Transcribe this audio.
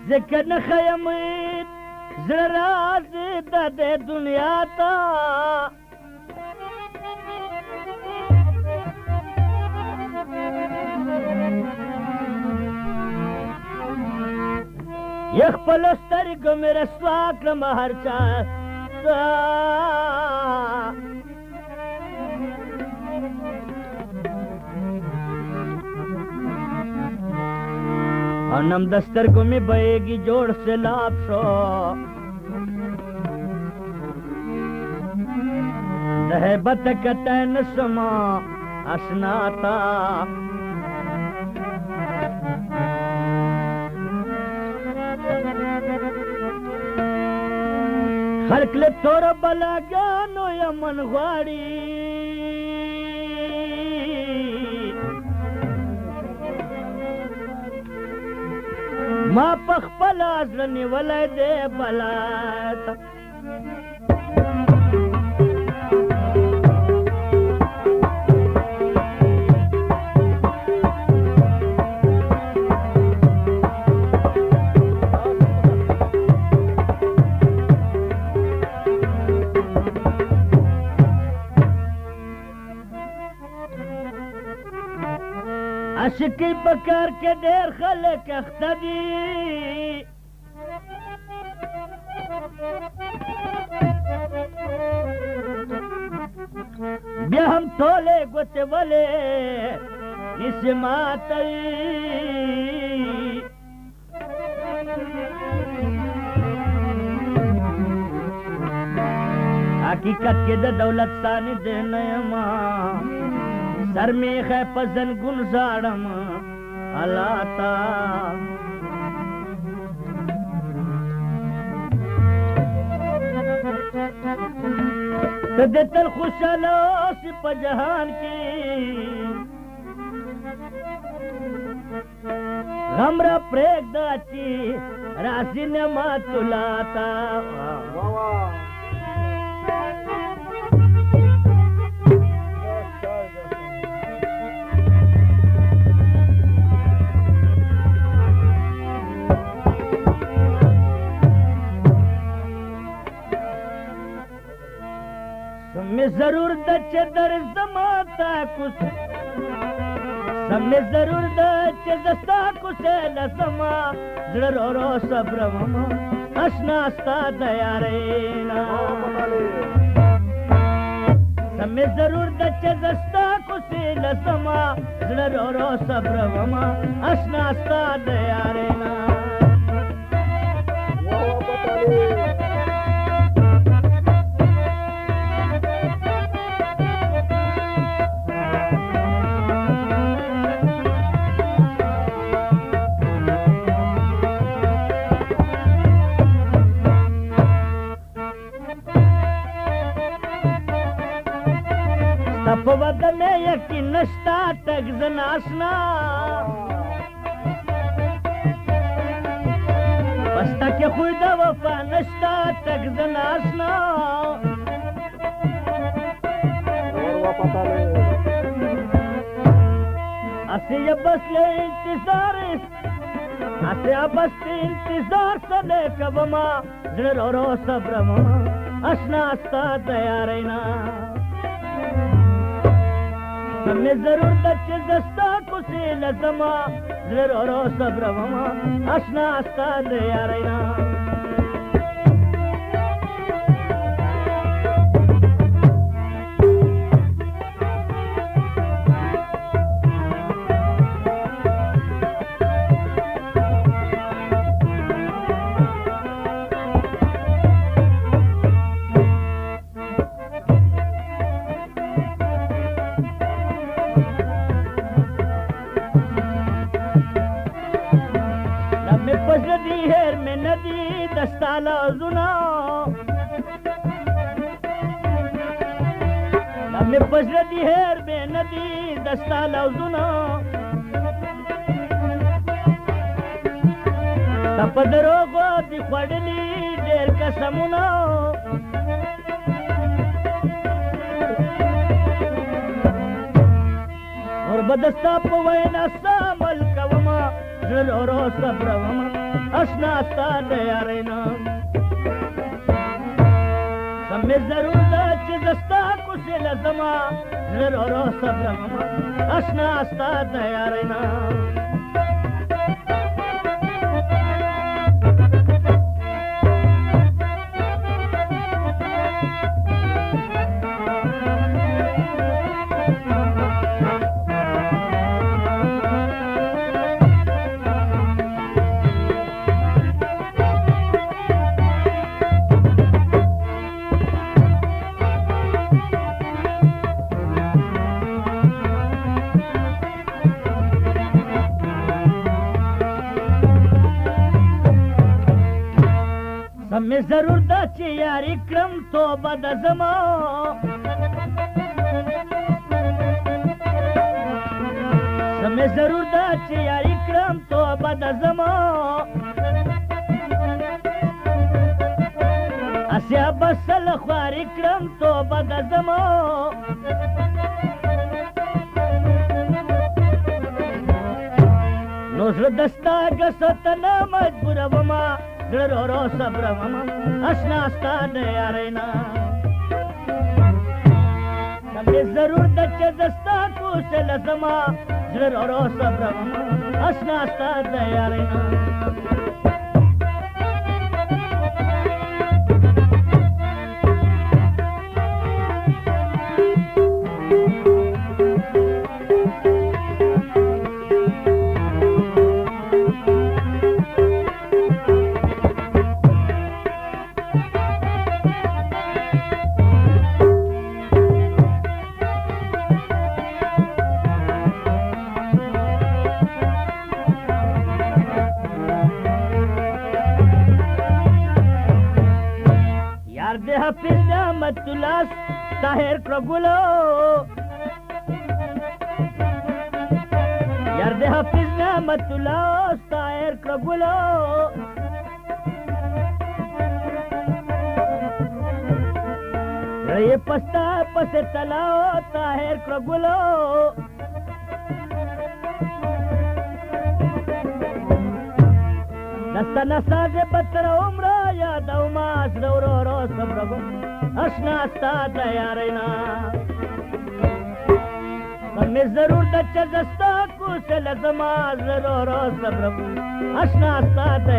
ځکه نه ښیم زړه راز د دې دنیا ته یا خپلو سترګو مې رسوا کړم هر چا ته او نم د سترګو مې بهیږي جوړ سیلاب شو د هیبت کتی نه شم اشنا ته خلق له تور بلاګانو یمن غواړي ما په خپله زړه نیولی دی بلا ته عاشقی په کار کې ډېر خلک اخته دي بیا هم ټولې ګوتې ولې نیسي ماتوي حقیقت کې د دولت ثاني دی نه یمه سر می خی په زنګون ژاړم الله تا ته دې تل خوشحاله اوسې په جهان کې غم را پرېږده چې راځي نعمتالله ته سمیں ضرور دا چه در زماتا کس سمیں ضرور دا چه دستا کسے لسما زر رو صبر مما اشنا استا دیارینا سمیں ضرور دا چه دستا کسے لسما زر رو صبر مما اشنا استا دیارینا په وطن یقین نشتا تک زناشنا بستا کې خوی د وفا نشتا تک زناشنا اسیا بس له انتظار اسیا بس انتظار سره کوما زړه رو صبر ما اشنا استا تیارینا سمیں ضرور دا چه دستا کسی لزما زر رو صبر وما اشنا استا دیارینا دستالا زنا لمه پزړه دی هر به ندی دستالا زنا تپدرو کو دی خړلی ډېر قسمونه اور بدستا په وینا سامل کوما زړه رو صبر وما اشنا ستا د یارینا سمې ضرور ده چې زستا کوڅې لزما زړه ورو صبرمه اشنا ستا د یارینا سمې ضرور ده چې یاري کړم توبه د زما سمې ضرور ده چې یاري کړم توبه د زما اسیا بسل خواري کړم توبه د زما نو زړه دستا ګسته نه مجبورومه زړه ورو صبرمه اشنا ستا د یارینا سمې ضرور ده چې زستا کوڅې لزما زړه ورو صبرمه اشنا ستا د یارینا حافظ نعمت الله طاهر کړګلو یار دې حافظ نعمت الله طاهر کړګلو رې پستا پس تلاو طاهر کړګلو نستا نستا دې بتر عمر یاد او ما زړه ورو ورو صبرم اشنا ستا د یارینا سمې ضرور ده چې زستا کوڅې لزما زړه ورو صبرم اشنا ستا د